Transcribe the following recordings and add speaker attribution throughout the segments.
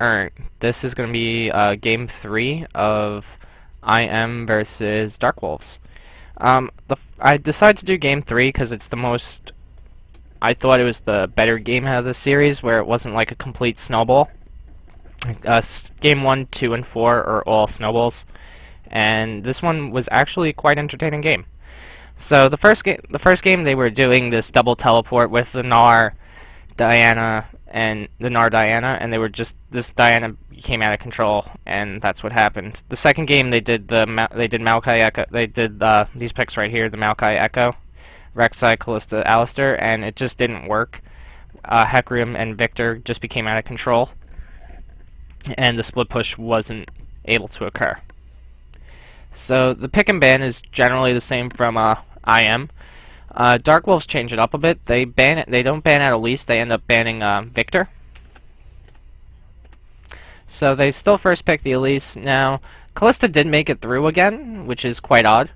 Speaker 1: Alright, this is going to be game 3 of IM versus Dark Wolves. I decided to do game 3 because it's the most... I thought it was the better game out of the series, where it wasn't like a complete snowball. Game 1, 2, and 4 are all snowballs, and this one was actually quite an entertaining game. So the first game they were doing this double teleport with the Gnar, Diana, and they were just, this Diana came out of control, and that's what happened. The second game they did Maokai Echo. They did these picks right here, the Maokai Echo, Rek'Sai, Kalista, Alistair, and it just didn't work. Hecarim and Victor just became out of control, and the split push wasn't able to occur. So the pick and ban is generally the same from IM. Dark Wolves change it up a bit. They don't ban out Elise. They end up banning Victor. So they still first pick the Elise. Now Kalista did make it through again, which is quite odd.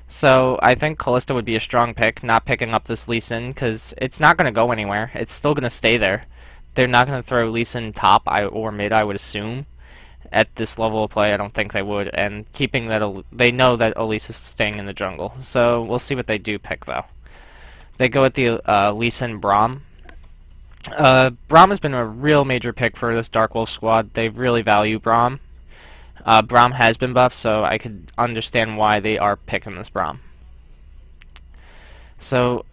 Speaker 1: So I think Kalista would be a strong pick, not picking up this Lee Sin, because it's not going to go anywhere. It's still going to stay there. They're not going to throw Lee Sin top or mid, I would assume. At this level of play, I don't think they would. And keeping that, they know that Elise is staying in the jungle. So we'll see what they do pick, though. They go with the Lee Sin Braum. Braum has been a real major pick for this Dark Wolf squad. They really value Braum. Braum has been buffed, so I could understand why they are picking this Braum. So,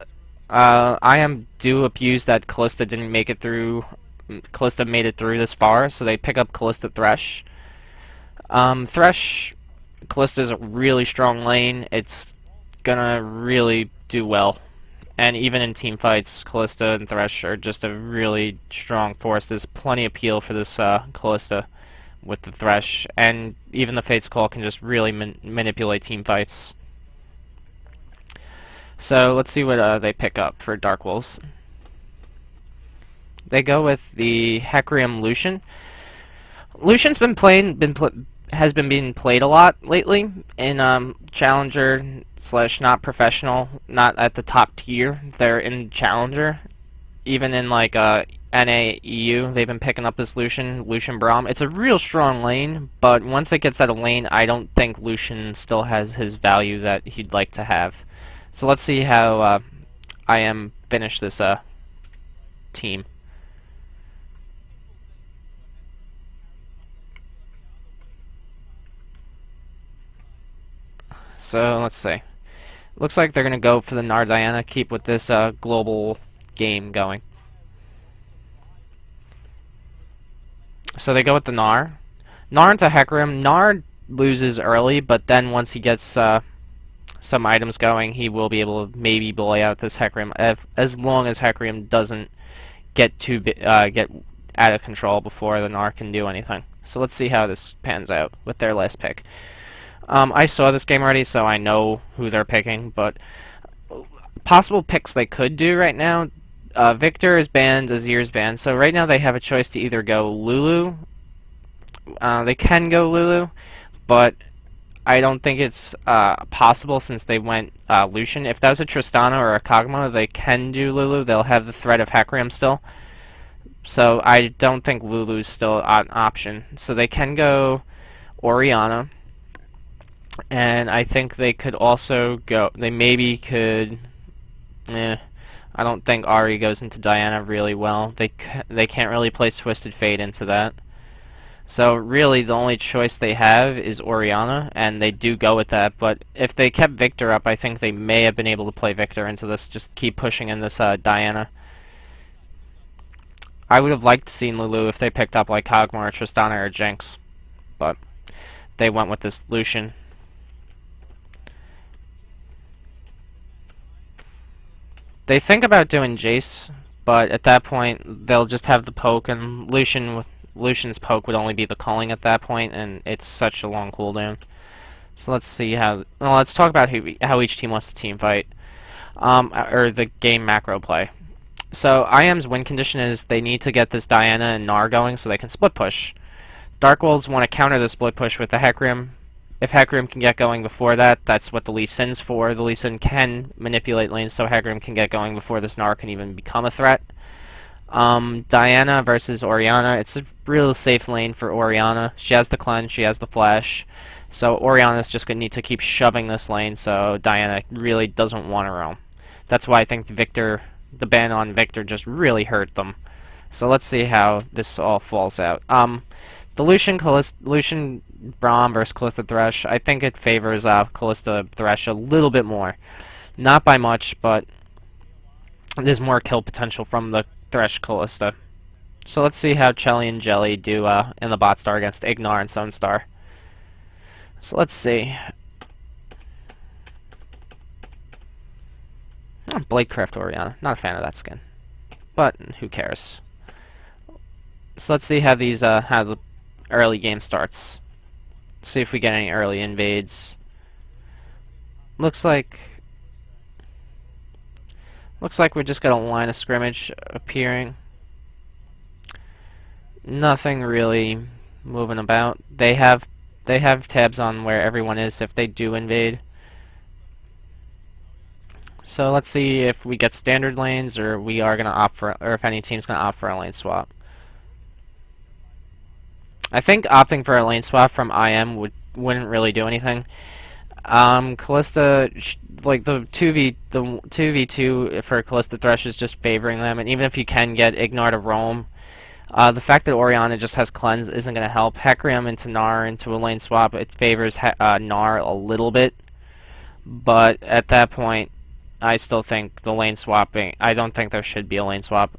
Speaker 1: I do abuse that Kalista didn't make it through. Kalista made it through this far, so they pick up Kalista Thresh. Thresh, Kalista is a really strong lane. It's gonna really do well. And even in team fights, Kalista and Thresh are just a really strong force. There's plenty of appeal for this Kalista with the Thresh, and even the Fate's Call can just really manipulate team fights. So let's see what they pick up for Dark Wolves. They go with the Hecarim Lucian. Lucian's been being played a lot lately in Challenger / not professional, not at the top tier. They're in Challenger, even in like NA EU. They've been picking up this Lucian Braum. It's a real strong lane, but once it gets out of lane, I don't think Lucian still has his value that he'd like to have. So let's see how IM finish this team. So let's see. Looks like they're gonna go for the Gnar Diana, keep with this global game going. So they go with the Gnar. Gnar into Hecarim. Gnar loses early, but then once he gets some items going, he will be able to maybe bully out this Hecarim, as long as Hecarim doesn't get out of control before the Gnar can do anything. So let's see how this pans out with their last pick. I saw this game already, so I know who they're picking, but possible picks they could do right now. Victor is banned, Azir is banned, so right now they have a choice to either go Lulu. They can go Lulu, but I don't think it's possible since they went Lucian. If that was a Tristana or a Kog'Maw, they can do Lulu. They'll have the threat of Hecarim still. So I don't think Lulu is still an option. So they can go Orianna. And I think they could also go... They maybe could... I don't think Ahri goes into Diana really well. They can't really play Twisted Fate into that. So really the only choice they have is Orianna, and they do go with that. But if they kept Victor up, I think they may have been able to play Victor into this. Just keep pushing in this Diana. I would have liked to see Lulu if they picked up like Kog'Maw or Tristana or Jinx. But they went with this Lucian. They think about doing Jace, but at that point they'll just have the poke, and Lucian's poke would only be the culling at that point, and it's such a long cooldown. So let's see how. Well, let's talk about how each team wants to team fight, or the game macro play. So IM's win condition is they need to get this Diana and Gnar going so they can split push. Dark Wolves want to counter the split push with the Hecarim. If Hecarim can get going before that, that's what the Lee Sin's for. The Lee Sin can manipulate lanes so Hecarim can get going before this Gnar can even become a threat. Diana versus Orianna. It's a real safe lane for Orianna. She has the cleanse, she has the flash. So Orianna's just going to need to keep shoving this lane, so Diana really doesn't want to roam. That's why I think the ban on Victor just really hurt them. So let's see how this all falls out. The Lucian Braum versus Callista Thresh, I think it favors Callista Thresh a little bit more. Not by much, but there's more kill potential from the Thresh Callista. So let's see how Chelly and Jelly do in the bot star against Ignar and Stone Star. So let's see. Oh, Bladecraft Orianna. Not a fan of that skin. But who cares? So let's see how these how the early game starts. See if we get any early invades. Looks like we just got a line of scrimmage appearing. Nothing really moving about. They have tabs on where everyone is if they do invade. So let's see if we get standard lanes, or we are gonna opt for, or if any team's gonna opt for a lane swap. I think opting for a lane swap from IM wouldn't really do anything. Callista, like the 2v2 for Callista Thresh is just favoring them, and even if you can get Ignar to roam, the fact that Orianna just has cleanse isn't going to help. Hecarim into Gnar into a lane swap, it favors Gnar a little bit, but at that point, I still think the lane swapping, I don't think there should be a lane swap.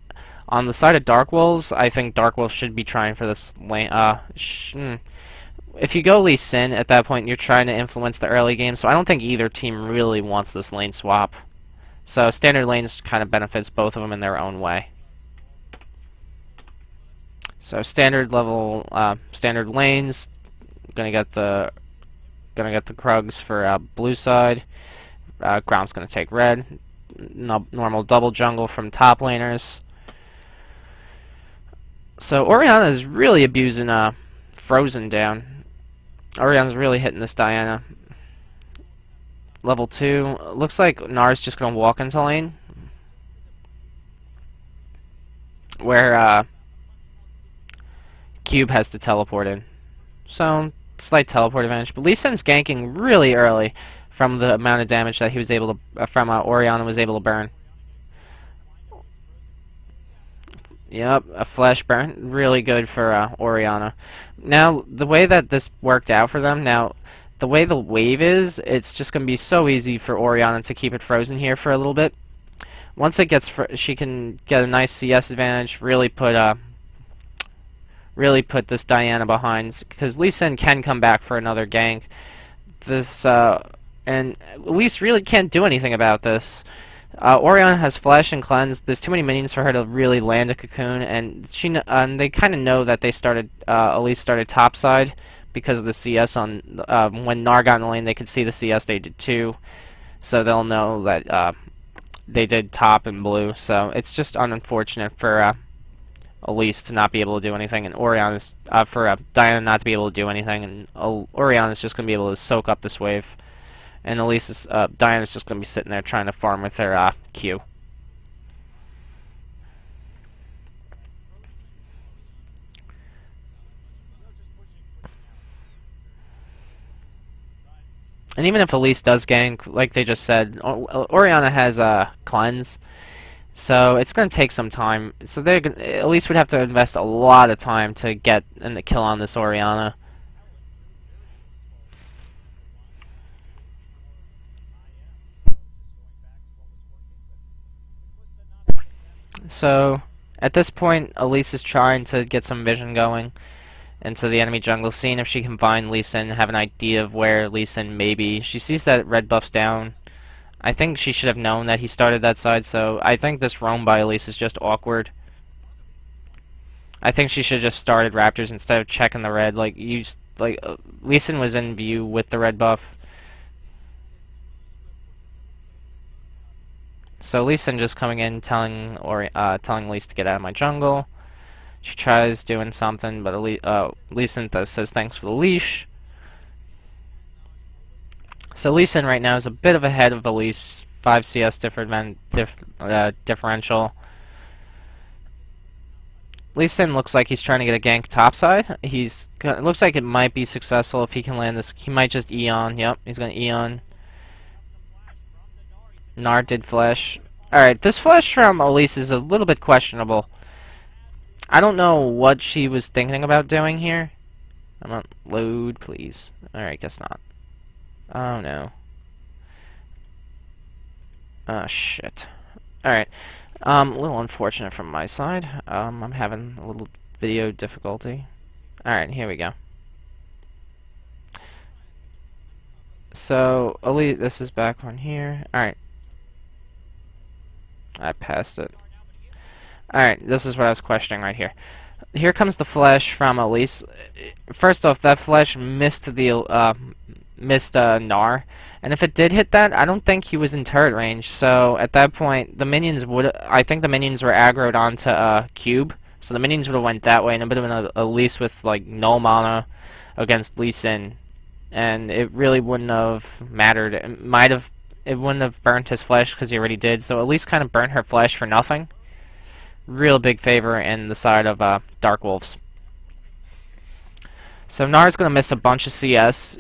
Speaker 1: On the side of Dark Wolves, I think Dark Wolves should be trying for this lane, if you go Lee Sin, at that point you're trying to influence the early game, so I don't think either team really wants this lane swap. So standard lanes kind of benefits both of them in their own way. So standard level, standard lanes, gonna get the Krugs for blue side. Ground's gonna take red. Normal double jungle from top laners. So Orianna is really abusing Frozen down. Orianna's really hitting this Diana. Level 2. Looks like Gnar's just going to walk into lane. Where Cube has to teleport in. So, slight teleport advantage. But Lee Sin's ganking really early from the amount of damage that he was able to, Orianna was able to burn. Yep, a flash burn. Really good for Orianna. Now, the way that this worked out for them, the way the wave is, it's just going to be so easy for Orianna to keep it frozen here for a little bit. Once it gets, she can get a nice CS advantage, really put this Diana behind, because Lee Sin can come back for another gank. And Elise really can't do anything about this. Orianna has flash and cleanse. There's too many minions for her to really land a cocoon, and they kind of know that they started. Elise started topside because of the CS on when Gnar got in the lane. They could see the CS they did too, so they'll know that they did top and blue. So it's just unfortunate for Elise to not be able to do anything, and Orianna's for Diana not to be able to do anything, and Orianna's just gonna be able to soak up this wave. And Diana's just going to be sitting there trying to farm with her Q. And even if Elise does gank, like they just said, Orianna has cleanse, so it's going to take some time. So Elise would have to invest a lot of time to get the kill on this Orianna. So, at this point, Elise is trying to get some vision going into the enemy jungle, seeing if she can find Lee Sin, have an idea of where Lee Sin may be. She sees that red buff's down. I think she should have known that he started that side, so I think this roam by Elise is just awkward. I think she should have just started Raptors instead of checking the red. Lee Sin was in view with the red buff. So Lee Sin just coming in, telling Elise to get out of my jungle. She tries doing something, but Lee Sin says thanks for the leash. So Lee Sin right now is a bit of ahead of Elise, 5 CS differential. Lee Sin looks like he's trying to get a gank topside. It looks like it might be successful if he can land this. He might just Eon. Yep, he's going to Eon. Gnar did flash. Alright, this flash from Elise is a little bit questionable. I don't know what she was thinking about doing here. I'm on load, please. Alright, guess not. Oh no. Oh shit. Alright. A little unfortunate from my side. I'm having a little video difficulty. Alright, here we go. So, Elite, this is back on here. Alright. I passed it. Alright, this is what I was questioning right here. Here comes the flash from Elise. First off, that flash missed the Gnar, and if it did hit that, I don't think he was in turret range. So at that point, the minions would. I think the minions were aggroed onto Cube, so the minions would have went that way, and it would have been a Elise with like no mana against Lee Sin, and it really wouldn't have mattered. It wouldn't have burnt his flash because he already did. So Elise kind of burnt her flash for nothing. Real big favor in the side of Dark Wolves. So Gnar's gonna miss a bunch of CS,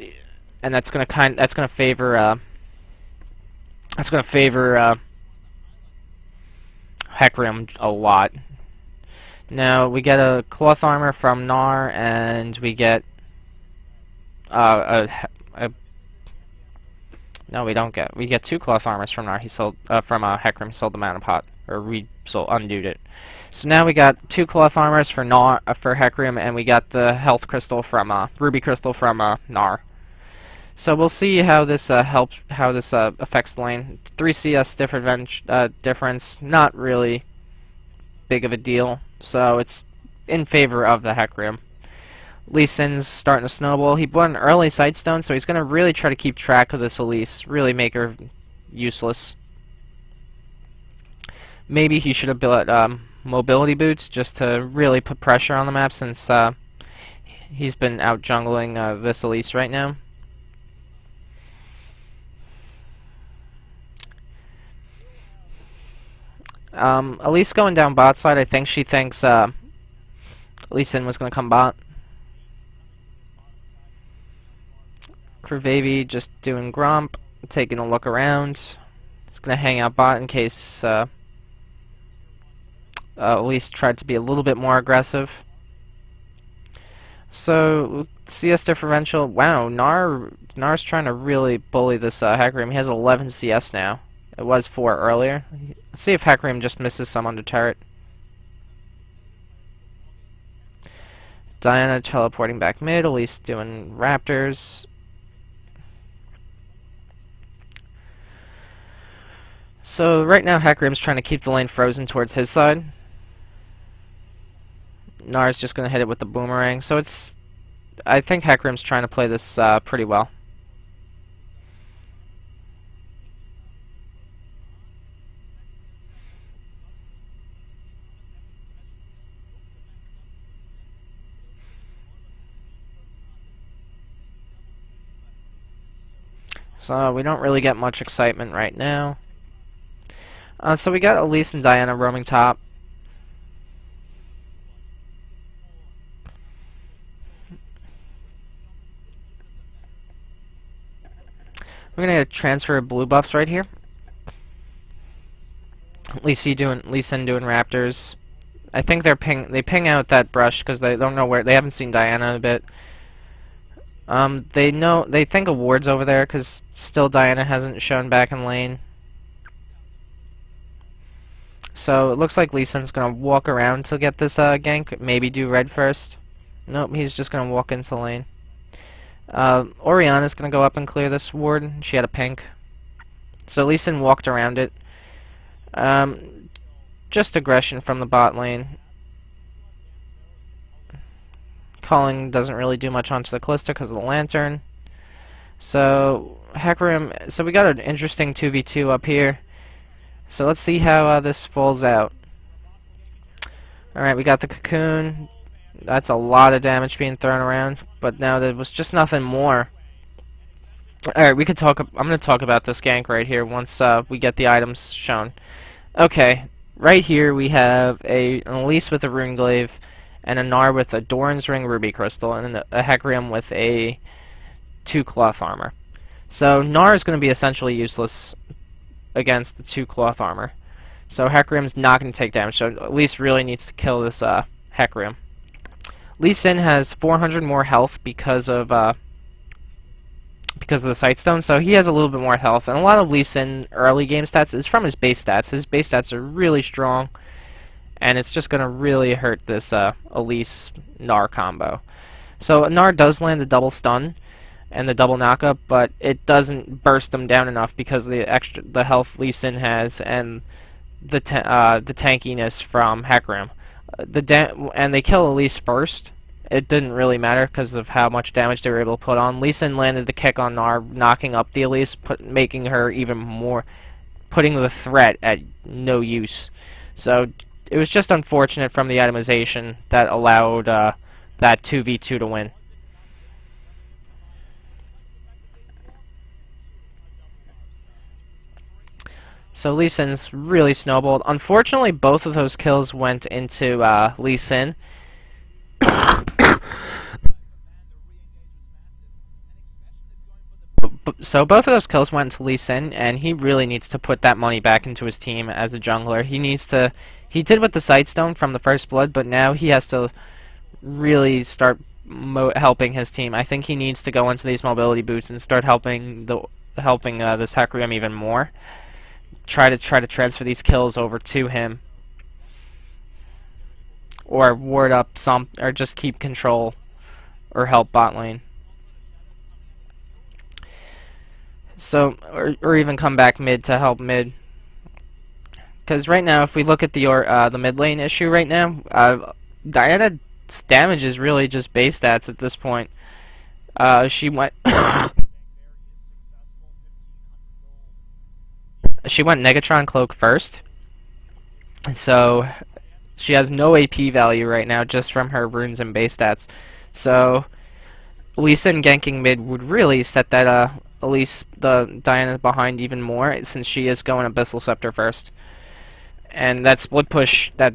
Speaker 1: and that's gonna favor Hecarim a lot. Now we get a cloth armor from Gnar, and we get no, we don't get. We get 2 cloth armors from Gnar. He sold from Hecarim. Sold the mana pot, or undewed it. So now we got 2 cloth armors for Gnar for Hecarim, and we got the health crystal from ruby crystal from Gnar. So we'll see how this affects the lane. 3 CS difference, not really big of a deal. So it's in favor of the Hecarim. Lee Sin's starting to snowball. He bought an early Sightstone, so he's going to really try to keep track of this Elise, really make her useless. Maybe he should have built mobility boots just to really put pressure on the map, since he's been out jungling this Elise right now. Elise going down bot side. I think she thinks Lee Sin was going to come bot. Krivavi just doing Gromp, taking a look around. He's going to hang out bot in case Elise tried to be a little bit more aggressive. So, CS differential. Wow, Gnar's trying to really bully this Hecarim. He has 11 CS now. It was 4 earlier. Let's see if Hecarim just misses some under turret. Diana teleporting back mid. Elise doing Raptors. So right now Hecarim's trying to keep the lane frozen towards his side. Gnar's just going to hit it with the boomerang. So I think Hecarim's trying to play this pretty well. So we don't really get much excitement right now. So we got Elise and Diana roaming top. We're gonna get a transfer of blue buffs right here. Lee Sin doing Raptors. I think they ping out that brush because they don't know where. They haven't seen Diana in a bit. They think a ward's over there because still Diana hasn't shown back in lane. So it looks like Lee Sin's gonna walk around to get this gank. Maybe do red first. Nope, he's just gonna walk into lane. Oriana's gonna go up and clear this ward. She had a pink. So Lee Sin walked around it. Just aggression from the bot lane. Calling doesn't really do much onto the Callista because of the lantern. So Hecarim. So we got an interesting 2v2 up here. So let's see how this falls out. Alright, we got the cocoon. That's a lot of damage being thrown around, but now there was just nothing more. Alright, we could talk. I'm going to talk about this gank right here once we get the items shown. Okay, right here we have an Elise with a Rune Glaive, and a Gnar with a Doran's Ring Ruby Crystal, and a Hecarim with a 2 Cloth Armor. So Gnar is going to be essentially useless against the 2 Cloth Armor. So Hecarim's not going to take damage, so Elise really needs to kill this Hecarim. Lee Sin has 400 more health because of the Sightstone, so he has a little bit more health. And a lot of Lee Sin early game stats is from his base stats. His base stats are really strong, and it's just going to really hurt this Elise Gnar combo. So Gnar does land the double stun and the double knockup, but it doesn't burst them down enough because of the health Lee Sin has and the tankiness from Hecarim. And they kill Elise first. It didn't really matter because of how much damage they were able to put on. Lee Sin landed the kick on Gnar, knocking up the Elise, making her even more, putting the threat at no use. So it was just unfortunate from the itemization that allowed that 2v2 to win. So Lee Sin's really snowballed. Unfortunately, both of those kills went into Lee Sin. So both of those kills went to Lee Sin, and he really needs to put that money back into his team as a jungler. He needs to. He did with the Sightstone from the first blood, but now he has to really start helping his team. I think he needs to go into these mobility boots and start helping this Hecarim even more. Try to transfer these kills over to him, or ward up some, or just keep control, or help bot lane. So, or even come back mid to help mid. Because right now, if we look at the mid lane issue right now, Diana's damage is really just base stats at this point. She went she went Negatron Cloak first, so she has no AP value right now just from her runes and base stats. So Lee Sin ganking mid would really set that Elise, the Diana behind even more, since she is going Abyssal Scepter first. And that split push that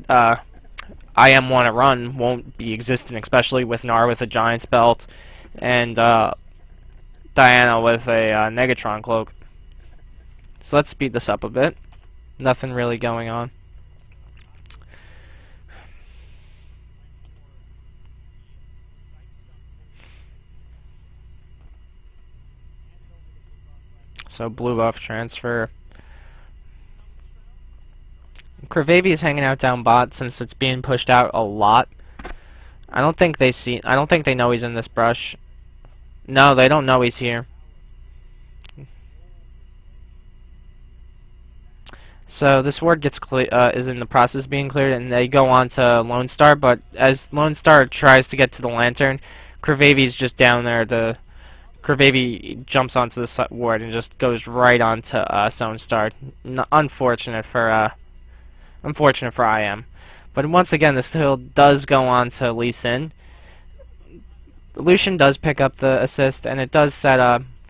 Speaker 1: IM want to run won't be existent, especially with Gnar with a Giant's Belt and Diana with a Negatron Cloak. So let's speed this up a bit. Nothing really going on. So blue buff transfer. Crevavi is hanging out down bot since it's being pushed out a lot. I don't think they know he's in this brush. No, they don't know he's here. So this ward is in the process of being cleared, and they go on to Lone Star. But as Lone Star tries to get to the Lantern, Crevavi's just down there. Crevavi jumps onto the ward and just goes right onto Lone Star. Unfortunate for IM. But once again, this hill does go on to Lee Sin. Lucian does pick up the assist, and it does set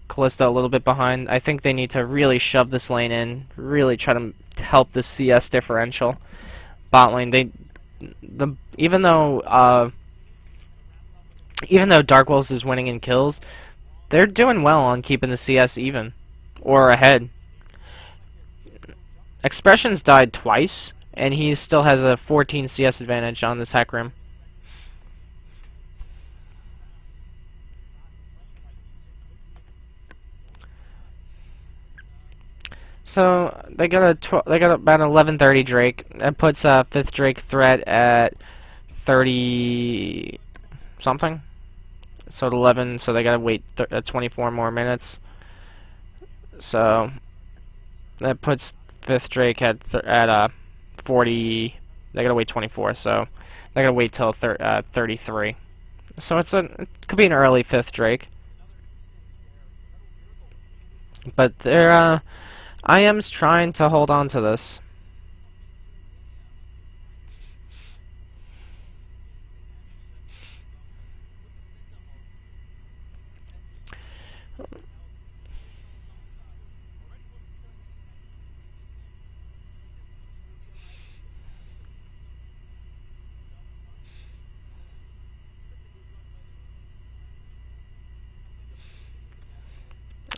Speaker 1: Kalista a little bit behind. I think they need to really shove this lane in, really try to help the CS differential. Bot lane, even though Dark Wolves is winning in kills, they're doing well on keeping the CS even or ahead. Expressions died twice, and he still has a 14 CS advantage on this Hecarim. So they got about 11:30 Drake. That puts 5th Drake threat at 30 something. So at 11. So they gotta wait 24 more minutes. So that puts 5th Drake at 40. They gotta wait 24. So they gotta wait till 33. So it could be an early 5th Drake. But they're IM's trying to hold on to this.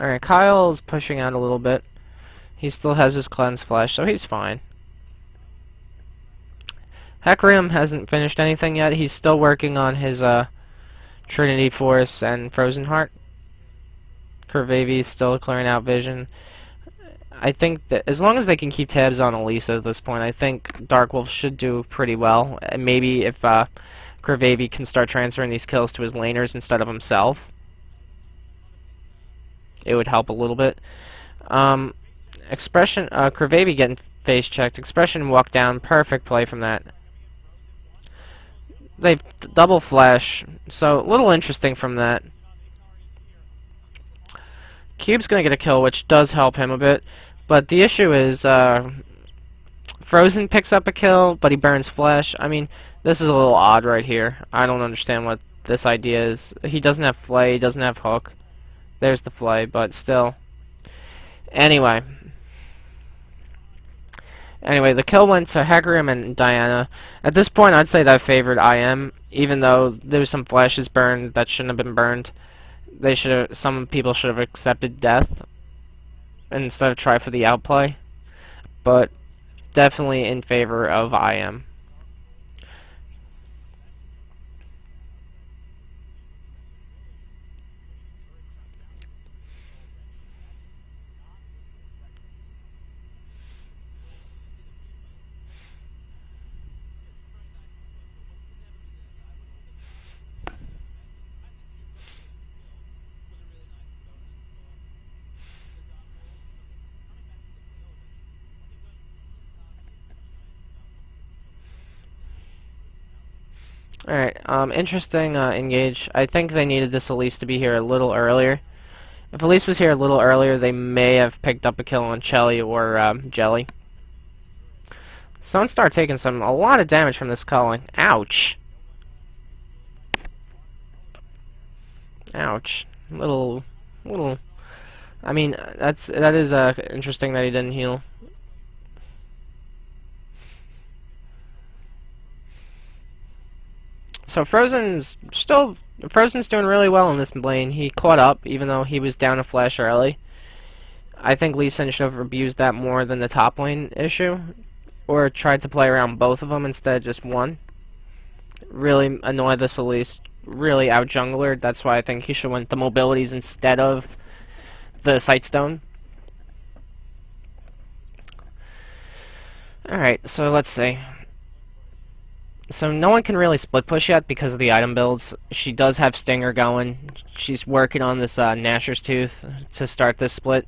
Speaker 1: Alright, Kyle's pushing out a little bit. He still has his cleanse flesh, so he's fine. Hecarim hasn't finished anything yet. He's still working on his Trinity Force and Frozen Heart. Curvavy's still clearing out vision. I think that as long as they can keep tabs on Elisa at this point, I think Dark Wolf should do pretty well. And maybe if Curvavy can start transferring these kills to his laners instead of himself, it would help a little bit. Expression, Curvavy getting face checked. Expression walk down. Perfect play from that. They've double flash, so a little interesting from that. Cube's gonna get a kill, which does help him a bit, but the issue is Frozen picks up a kill, but he burns flesh. I mean, this is a little odd right here. I don't understand what this idea is. He doesn't have flay, he doesn't have hook. There's the flay, but still. Anyway, the kill went to Hecarim and Diana. At this point, I'd say that I favored IM, even though there was some flashes burned that shouldn't have been burned. Some people should have accepted death instead of try for the outplay, but definitely in favor of IM. Alright, interesting engage. I think they needed this Elise to be here a little earlier. If Elise was here a little earlier, they may have picked up a kill on Chelly or Jelly. Sunstar taking a lot of damage from this culling. Ouch. Ouch. Little. I mean, that is interesting that he didn't heal. So Frozen's doing really well in this lane. He caught up, even though he was down a flash early. I think Lee Sin should have abused that more than the top lane issue, or tried to play around both of them instead of just one. Really annoyed this Elise. Really out junglered. That's why I think he should win the mobilities instead of the Sightstone. Alright, so let's see. So no one can really split push yet because of the item builds. She does have Stinger going. She's working on this Nashor's Tooth to start this split.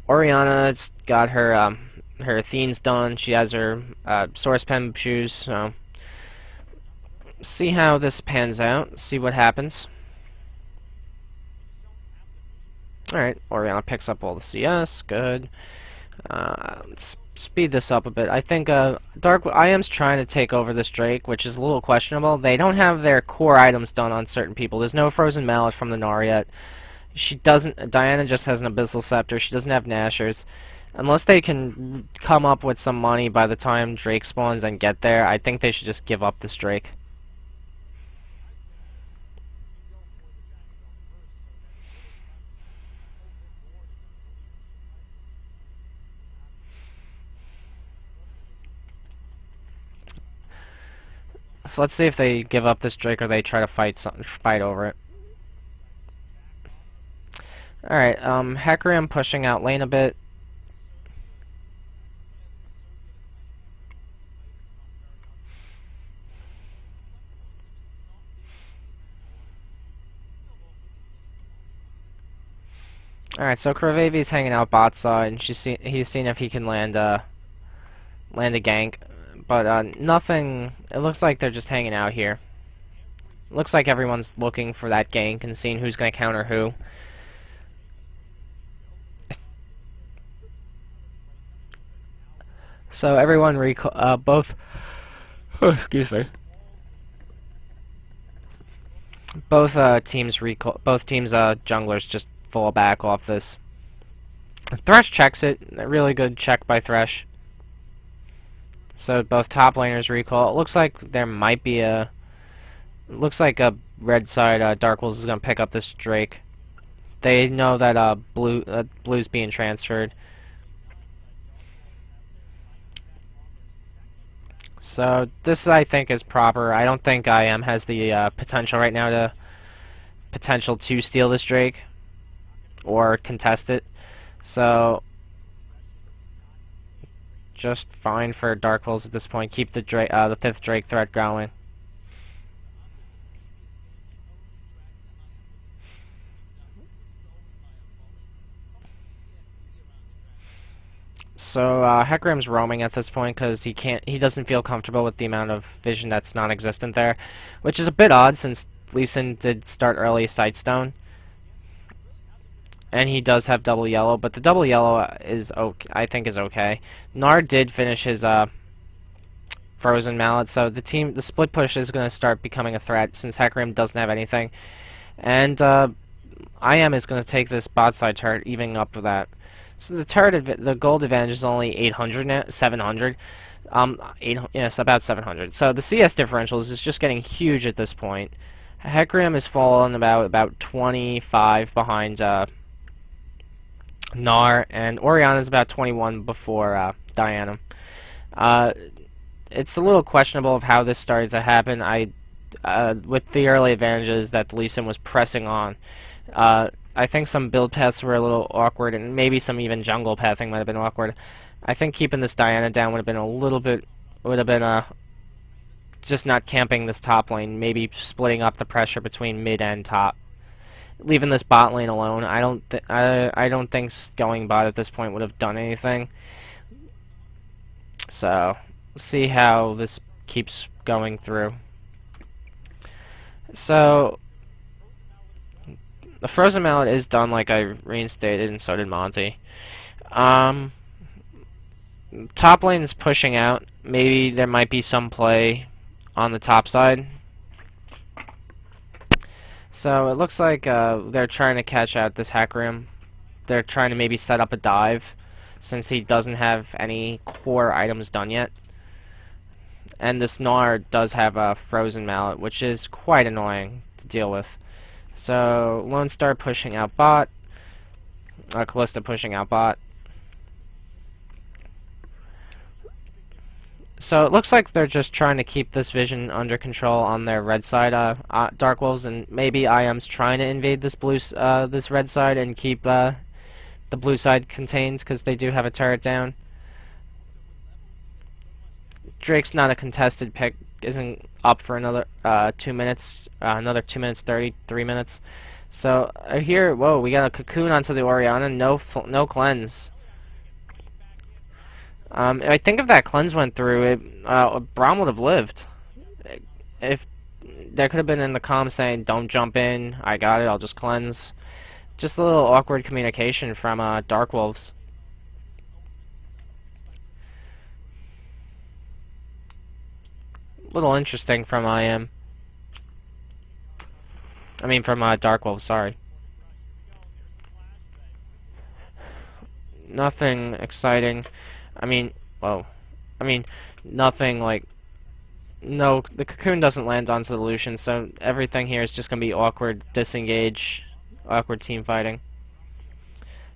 Speaker 1: Oriana's got her her Athene's done. She has her Source Pen shoes. So see how this pans out. See what happens. Alright, Oriana picks up all the CS. Good. Let's speed this up a bit. I think IM's trying to take over this Drake, which is a little questionable. They don't have their core items done on certain people. There's no Frozen Mallet from the Gnar yet. Diana just has an Abyssal Scepter. She doesn't have Nashers. Unless they can come up with some money by the time Drake spawns and get there, I think they should just give up this Drake. So let's see if they give up this Drake or they try to fight over it. Alright, Hecarim pushing out lane a bit. Alright, so Curvavy's hanging out bot side, and he's seeing if he can land a gank. But nothing. It looks like they're just hanging out here. Looks like everyone's looking for that gank and seeing who's going to counter who. So everyone both. Oh, excuse me. Both teams junglers just fall back off this. Thresh checks it. A really good check by Thresh. So both top laners recall. It looks like there might be a... Looks like a red side Dark Wolves is going to pick up this Drake. They know that blue's being transferred. So this I think is proper. I don't think IM has the potential right now to steal this Drake or contest it. So just fine for Dark Wolves at this point. Keep the the 5th Drake threat going. So Hecarim's roaming at this point because he doesn't feel comfortable with the amount of vision that's non-existent there, which is a bit odd since Lee Sin did start early Sightstone, and he does have double yellow, but the double yellow is okay, I think is okay. Gnar did finish his frozen mallet, so the split push is going to start becoming a threat since Hecarim doesn't have anything, and IM is going to take this bot side turret, evening up with that. So the gold advantage is only 800 now, 700. Yes, about 700. So the CS differentials is just getting huge at this point. Hecarim has fallen about 25 behind Gnar, and Orianna is about 21 before Diana. It's a little questionable of how this started to happen. With the early advantages that Lee Sin was pressing on. I think some build paths were a little awkward, and maybe some even jungle pathing might have been awkward. I think keeping this Diana down would have been just not camping this top lane, maybe splitting up the pressure between mid and top. Leaving this bot lane alone, I don't think going bot at this point would have done anything. So, see how this keeps going through. So, the frozen mallet is done like I reinstated, and so did Monty. Top lane is pushing out. Maybe there might be some play on the top side. So it looks like they're trying to catch out this Hecarim. They're trying to maybe set up a dive, since he doesn't have any core items done yet. And this Gnar does have a frozen mallet, which is quite annoying to deal with. So, Lone Star pushing out bot. Callista pushing out bot. So, it looks like they're just trying to keep this vision under control on their red side, Dark Wolves, and maybe IM's trying to invade this this red side and keep the blue side contained, because they do have a turret down. Drake's not a contested pick, isn't up for another 2 minutes, another 2 minutes 30, 3 minutes. So here, whoa, we got a cocoon onto the Orianna, no cleanse. I think if that cleanse went through, Braum would have lived. If there could have been in the comms saying, "Don't jump in, I got it, I'll just cleanse." Just a little awkward communication from Dark Wolves. Little interesting from IM. I mean from Dark Wolves, sorry. Nothing exciting. I mean, whoa. I mean, nothing like... No, the cocoon doesn't land onto the Lucian, so everything here is just going to be awkward, disengage, awkward team fighting.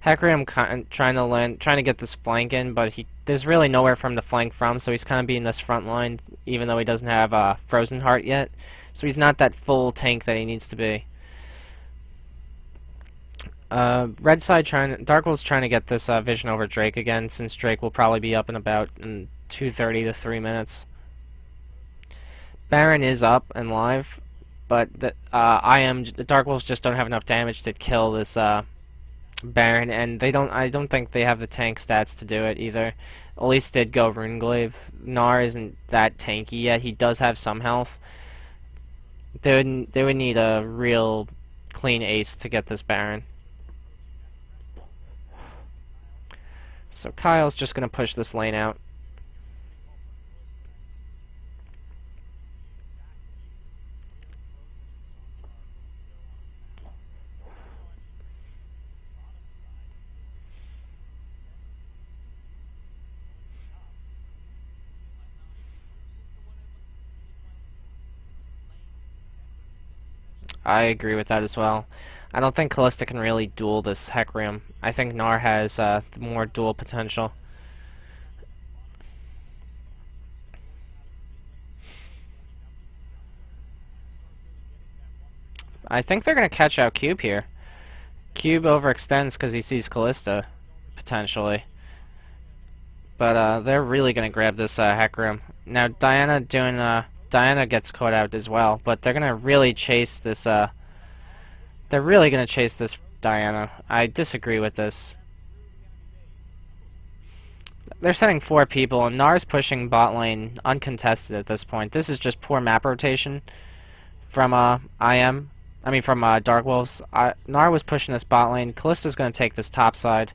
Speaker 1: Hecarim trying to get this flank in, but there's really nowhere for him to flank from, so he's kind of being this front line, even though he doesn't have Frozen Heart yet. So he's not that full tank that he needs to be. Red side Dark Wolf's trying to get this vision over Drake again, since Drake will probably be up in about 2:30 to 3 minutes. Baron is up and live, but the Dark Wolves just don't have enough damage to kill this Baron, and I don't think they have the tank stats to do it either. Elise did go Runeglaive. Gnar isn't that tanky yet. He does have some health. They would need a real clean ace to get this Baron. So Kyle's just gonna push this lane out. I agree with that as well. I don't think Callista can really duel this Hecarim. I think Gnar has more duel potential. I think they're going to catch out Cube here. Cube overextends because he sees Callista, potentially. But they're really going to grab this Hecarim. Now Diana gets caught out as well, but they're going to really chase this they're really going to chase this Diana. I disagree with this. They're sending 4 people, and Gnar's pushing bot lane uncontested at this point. This is just poor map rotation from from Dark Wolves. Gnar was pushing this bot lane. Callista's going to take this top side.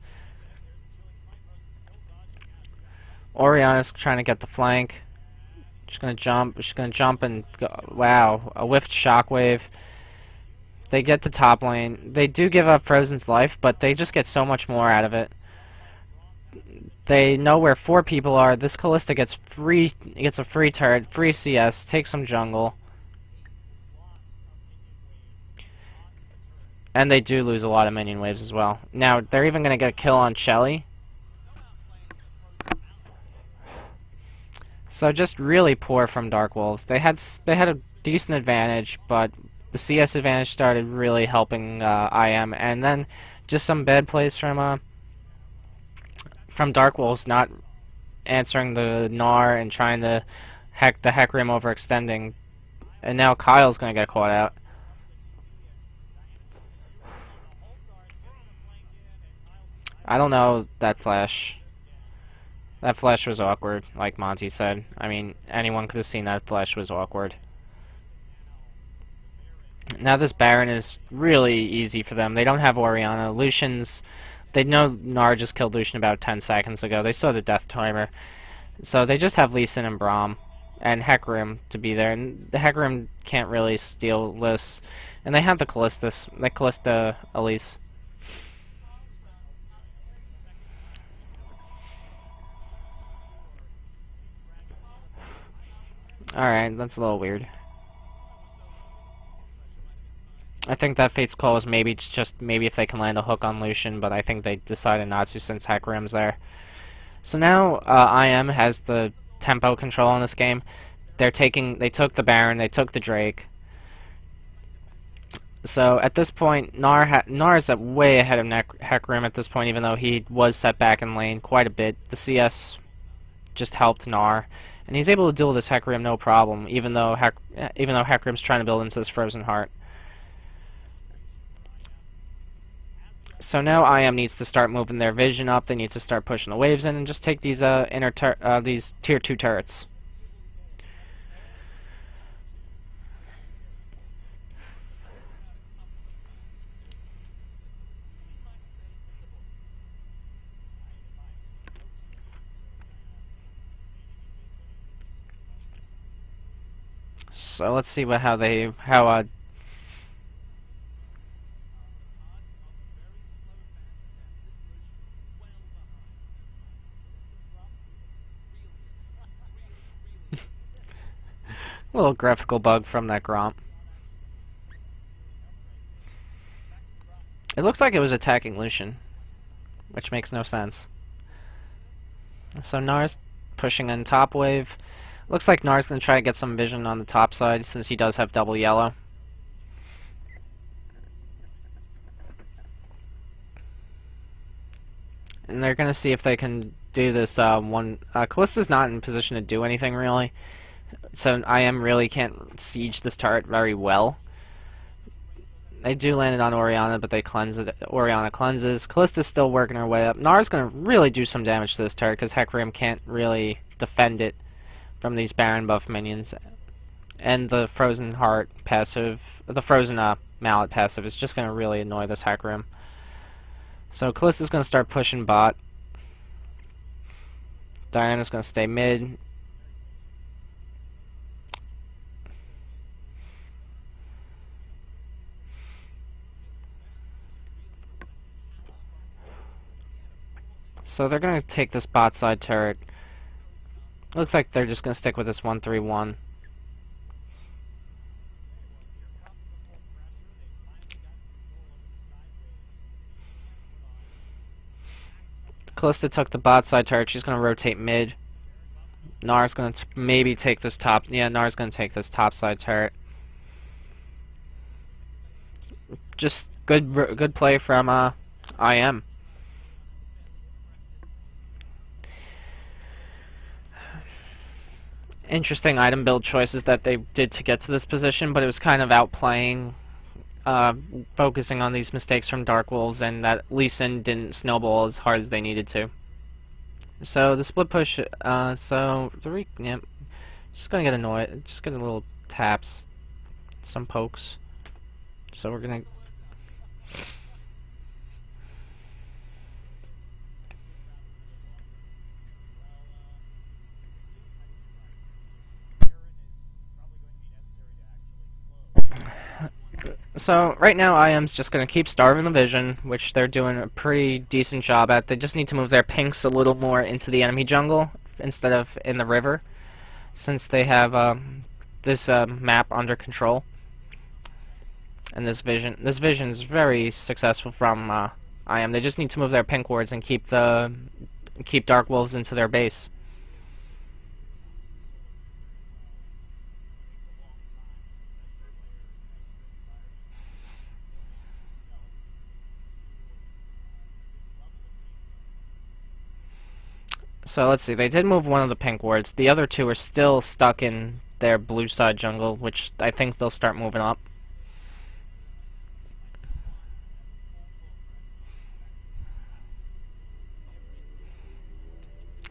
Speaker 1: Orianna's trying to get the flank. She's going to jump. She's going to jump and go. Wow, a whiffed shockwave. They get the top lane. They do give up Frozen's life, but they just get so much more out of it. They know where 4 people are. This Callista gets a free turret, free CS, takes some jungle. And they do lose a lot of minion waves as well. Now, they're even going to get a kill on Shelly. So just really poor from Dark Wolves. They had a decent advantage, but the CS advantage started really helping IM, and then just some bad plays from Dark Wolves not answering the Gnar and trying to hack the Hecarim overextending, and now Kyle's gonna get caught out. I don't know that flash. That flash was awkward, like Monty said. I mean, anyone could have seen that flash was awkward. Now this Baron is really easy for them. They don't have Orianna. Lucian's... They know Gnar just killed Lucian about 10 seconds ago. They saw the death timer. So they just have Lee Sin and Braum and Hecarim to be there. And the Hecarim can't really steal this. And they have the Callista Elise. Alright, that's a little weird. I think that Fate's Call is maybe if they can land a hook on Lucian, but I think they decided not to since Hecarim's there. So now IM has the tempo control in this game. They took the Baron, they took the Drake. So at this point, Gnar is way ahead of Hecarim at this point, even though he was set back in lane quite a bit. The CS just helped Gnar, and he's able to duel this Hecarim no problem, even though Hecarim's trying to build into this Frozen Heart. So now IM needs to start moving their vision up. They need to start pushing the waves in and just take these these tier 2 turrets. So let's see how little graphical bug from that Gromp. It looks like it was attacking Lucian, which makes no sense. So Gnar's pushing in top wave. Looks like Gnar's going to try to get some vision on the top side since he does have double yellow. And they're going to see if they can do this one. Callista's not in position to do anything really. So IM really can't siege this turret very well. They do land it on Orianna, but they cleanse it. Orianna cleanses. Callista's still working her way up. Gnar's going to really do some damage to this turret because Hecarim can't really defend it from these Baron buff minions. And the Frozen Heart passive, the Frozen Mallet passive is just going to really annoy this Hecarim. So Callista's going to start pushing bot. Diana's going to stay mid. So they're going to take this bot side turret. Looks like they're just going to stick with this 1-3-1. Callista took the bot side turret. She's gonna rotate mid. Nar's gonna maybe take this top. Yeah, Nar's gonna take this top side turret. Just good play from IM. Interesting item build choices that they did to get to this position, but it was kind of outplaying, focusing on these mistakes from Dark Wolves, and that Lee Sin didn't snowball as hard as they needed to. So the split push, yeah, just gonna get annoyed, just get a little taps, some pokes. So we're gonna. So right now IM's just going to keep starving the vision, which they're doing a pretty decent job at. They just need to move their pinks a little more into the enemy jungle instead of in the river, since they have this map under control. And this vision is very successful from IM. They just need to move their pink wards and keep Dark Wolves into their base. So let's see, they did move one of the pink wards. The other two are still stuck in their blue side jungle, which I think they'll start moving up.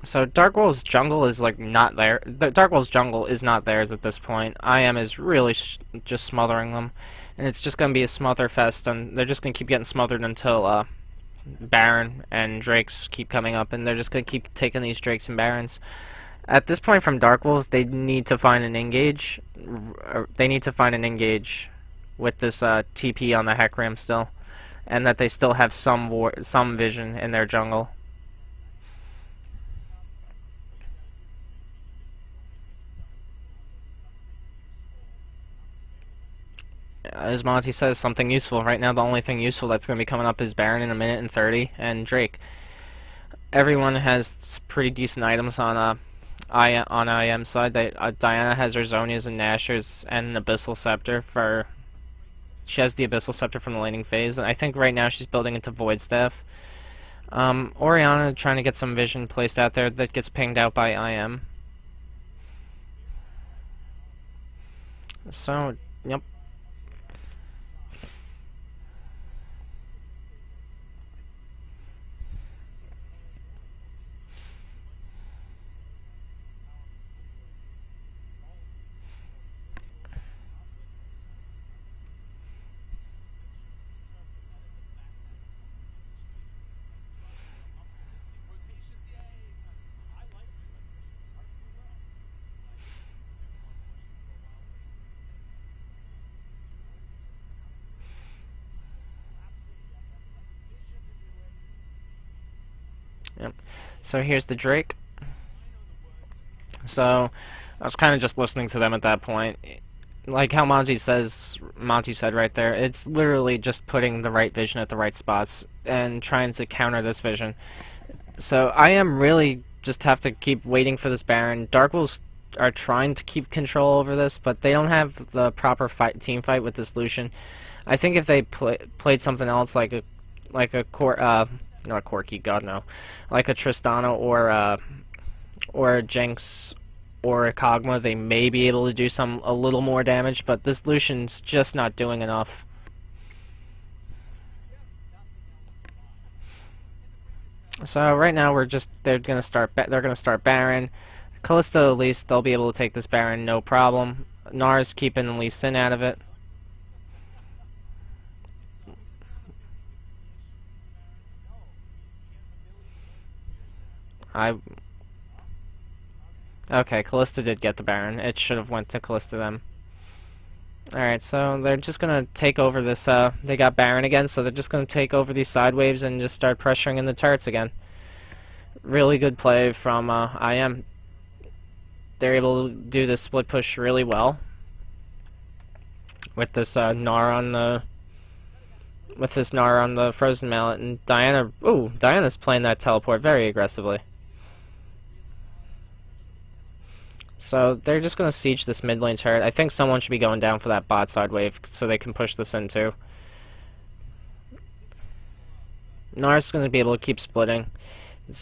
Speaker 1: So Dark Wolf's jungle is like not there. The Dark Wolf's jungle is not theirs at this point. IM is really just smothering them, and it's just gonna be a smother fest, and they're just gonna keep getting smothered until Baron and Drakes keep coming up, and they're just gonna keep taking these Drakes and Barons. At this point, from Dark Wolves, they need to find an engage. They need to find an engage with this TP on the Heck Ram still, and that they still have some vision in their jungle. As Monty says, something useful. Right now, the only thing useful that's going to be coming up is Baron in 1:30 and Drake. Everyone has pretty decent items on IM side. Diana has her Zonias and Nashers and an Abyssal Scepter for. She has the Abyssal Scepter from the laning phase, and I think right now she's building into Void Staff. Orianna trying to get some vision placed out there that gets pinged out by IM. So, yep. Yep. So here's the Drake. So I was kind of just listening to them at that point. Like how Monty said right there, it's literally just putting the right vision at the right spots and trying to counter this vision. So I am really just have to keep waiting for this Baron. Dark Wolves are trying to keep control over this, but they don't have the proper team fight with this Lucian. I think if they played something else like a not Corki, God no, like a Tristana or a Jinx or a Kog'Maw, they may be able to do a little more damage, but this Lucian's just not doing enough. So right now they're gonna start Baron. Callisto, at least they'll be able to take this Baron no problem. Nar's keeping Lee Sin out of it. Okay, Callista did get the Baron. It should have went to Callista then. Alright, so they're just gonna take over this, they got Baron again, so they're just gonna take over these side waves and just start pressuring in the turrets again. Really good play from, IM. They're able to do this split push really well. With this, Gnar on the... with this Gnar on the Frozen Mallet, and Diana... Ooh, Diana's playing that teleport very aggressively. So they're just going to siege this mid lane turret. I think someone should be going down for that bot side wave so they can push this in too. Gnar's going to be able to keep splitting.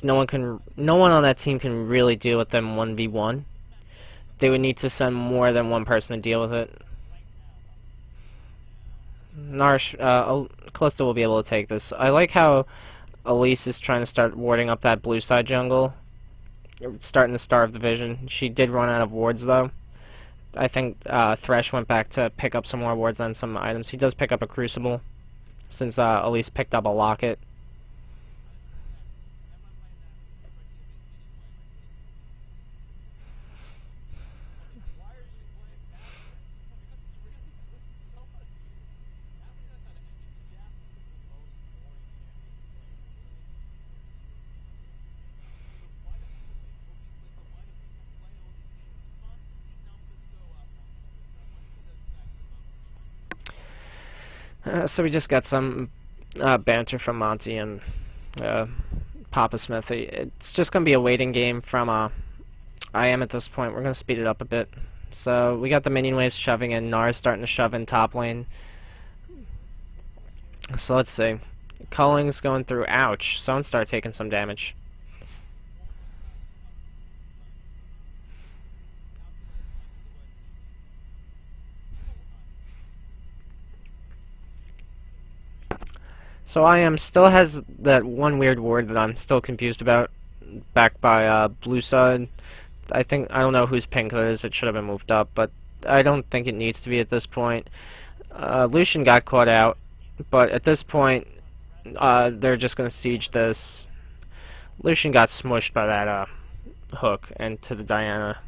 Speaker 1: No one on that team can really deal with them 1v1. They would need to send more than one person to deal with it. Kalista will be able to take this. I like how Elise is trying to start warding up that blue side jungle. Starting to starve the vision. She did run out of wards though. I think Thresh went back to pick up some more wards on some items. He does pick up a Crucible, since Elise picked up a Locket. So we just got some banter from Monty and Papa Smithy. It's just going to be a waiting game from IM at this point. We're going to speed it up a bit. So we got the minion waves shoving in. Gnar's starting to shove in top lane. So let's see. Culling's going through. Ouch. Someone start taking some damage. So IM still has that one weird ward that I'm still confused about, backed by blue side. I don't know whose pink that is. It should have been moved up, but I don't think it needs to be at this point. Lucian got caught out, but at this point, they're just going to siege this. Lucian got smushed by that hook into the Diana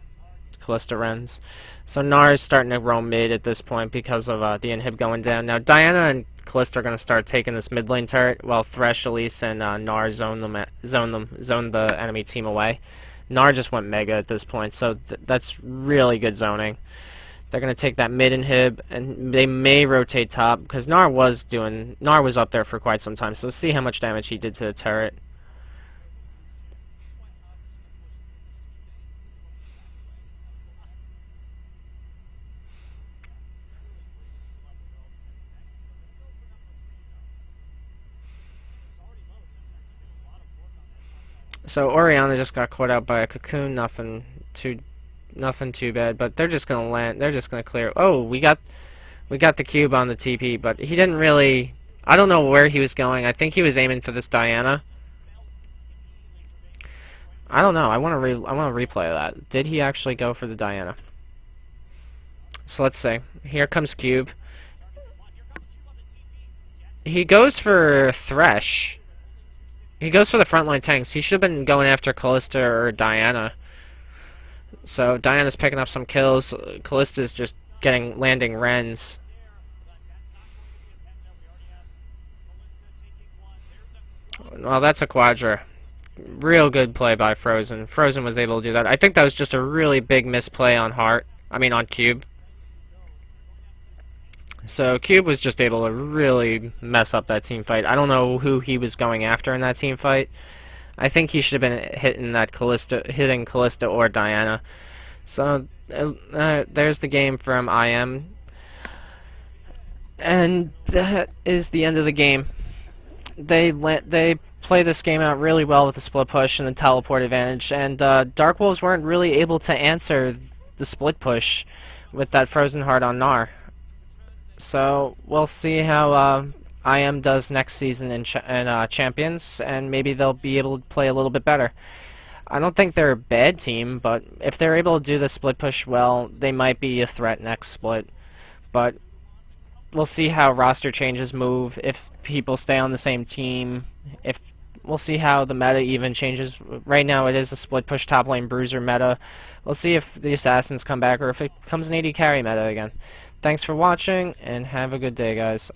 Speaker 1: Kalista Rens. So Gnar is starting to roam mid at this point because of the inhib going down. Now Diana and Kalista are going to start taking this mid lane turret while Thresh, Elise, and Gnar zone the enemy team away. Gnar just went mega at this point, so that's really good zoning. They're going to take that mid inhib, and they may rotate top because Gnar was up there for quite some time. So let's see how much damage he did to the turret. So Orianna just got caught out by a cocoon. Nothing too bad. But they're just gonna land. They're just gonna clear. Oh, we got the cube on the TP, but he didn't really. I don't know where he was going. I think he was aiming for this Diana. I don't know. I want to replay that. Did he actually go for the Diana? So let's see. Here comes Cube. He goes for Thresh. He goes for the frontline tanks. He should have been going after Kalista or Diana. So Diana's picking up some kills. Kallista's just landing Rens. Well, that's a Quadra. Real good play by Frozen. Frozen was able to do that. I think that was just a really big misplay on on Cube. So Cube was just able to really mess up that team fight. I don't know who he was going after in that team fight. I think he should have been hitting Kalista or Diana. So there's the game from IM, and that is the end of the game. They play this game out really well with the split push and the teleport advantage, and Dark Wolves weren't really able to answer the split push with that Frozen Heart on Gnar. So we'll see how IM does next season in Champions, and maybe they'll be able to play a little bit better. I don't think they're a bad team, but if they're able to do the split push well, they might be a threat next split. But we'll see how roster changes move, if people stay on the same team, we'll see how the meta even changes. Right now it is a split push top lane bruiser meta. We'll see if the assassins come back or if it becomes an AD carry meta again. Thanks for watching, and have a good day, guys.